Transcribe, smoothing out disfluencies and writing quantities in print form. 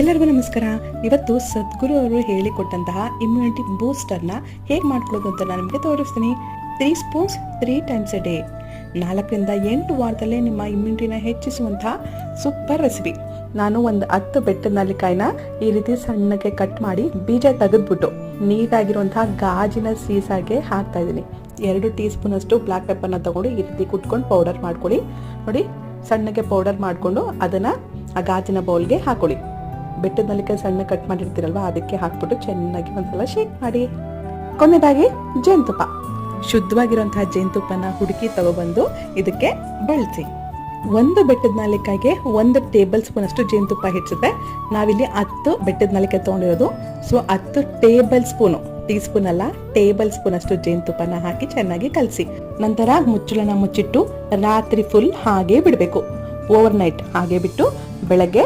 ಎಲ್ಲರಿಗೂ ನಮಸ್ಕಾರ. ಇವತ್ತು ಸದ್ಗುರು ಅವರು ಹೇಳಿಕೊಟ್ಟಂತಹ ಇಮ್ಯುನಿಟಿ ಬೂಸ್ಟರ್ನ ಹೇಗೆ ಮಾಡ್ಕೊಳ್ಳೋದು ಅಂತ ನಾನು ನಿಮಗೆ ತೋರಿಸ್ತೀನಿ. 3 ಸ್ಪೂನ್ಸ್ 3 ಟೈಮ್ಸ್ ಎ ಡೇ, 4 ರಿಂದ 8 ವಾರದಲ್ಲೇ ನಿಮ್ಮ ಇಮ್ಯುನಿಟಿನ ಹೆಚ್ಚಿಸುವಂತಹ ಸೂಪರ್ ರೆಸಿಪಿ. ನಾನು ಒಂದು 10 ಬೆಟ್ಟದ ನೆಲ್ಲಿಕಾಯಿನ ಈ ರೀತಿ ಸಣ್ಣಗೆ ಕಟ್ ಮಾಡಿ ಬೀಜ ತೆಗೆದ್ಬಿಟ್ಟು ನೀಟಾಗಿರುವಂತಹ ಗಾಜಿನ ಸೀಸಾಗೆ ಹಾಕ್ತಾ ಇದ್ದೀನಿ. 2 ಟೀ ಸ್ಪೂನ್ ಅಷ್ಟು ಬ್ಲ್ಯಾಕ್ ಪೆಪ್ಪರ್ನ ತಗೊಂಡು ಈ ರೀತಿ ಕುಟ್ಕೊಂಡು ಪೌಡರ್ ಮಾಡ್ಕೊಳ್ಳಿ. ನೋಡಿ, ಸಣ್ಣಗೆ ಪೌಡರ್ ಮಾಡಿಕೊಂಡು ಅದನ್ನು ಆ ಗಾಜಿನ ಬೌಲ್ಗೆ ಹಾಕೊಳ್ಳಿ. ಬೆಟ್ಟದ ನೆಲ್ಲಿಕಾಯಿ ಸಣ್ಣ ಕಟ್ ಮಾಡಿರ್ತೀರಲ್ವ, ಅದಕ್ಕೆ ಹಾಕ್ಬಿಟ್ಟು ಚೆನ್ನಾಗಿ ಒಂದ್ಸಲ ಶೇಕ್ ಮಾಡಿ. ಕೊನೆಯದಾಗಿ ಜೇನುತುಪ್ಪ, ಶುದ್ಧವಾಗಿರುವಂತಹ ಜೇನುತುಪ್ಪನ ಹುಡುಕಿ ತಗೊಬಂದು ಇದಕ್ಕೆ ಬಳಸಿ. 1 ಬೆಟ್ಟದ ನೆಲ್ಲಿಕಾಯಿಗೆ 1 ಟೇಬಲ್ ಸ್ಪೂನ್ ಅಷ್ಟು ಜೇನುತುಪ್ಪ ಹೆಚ್ಚುತ್ತೆ. ನಾವಿಲ್ಲಿ 10 ಬೆಟ್ಟದ ನೆಲ್ಲಿಕಾಯಿ ತಗೊಂಡಿರೋದು, so 10 table spoon, tea spoon ಅಲ್ಲ, ಟೇಬಲ್ ಸ್ಪೂನ್ ಅಷ್ಟು ಜೇನುತುಪ್ಪನ ಹಾಕಿ ಚೆನ್ನಾಗಿ ಕಲಸಿ. ನಂತರ ಮುಚ್ಚಳನ ಮುಚ್ಚಿಟ್ಟು ರಾತ್ರಿ ಫುಲ್ ಹಾಗೆ ಬಿಡಬೇಕು. ಓವರ್ ನೈಟ್ ಹಾಗೆ ಬಿಟ್ಟು ಬೆಳಗ್ಗೆ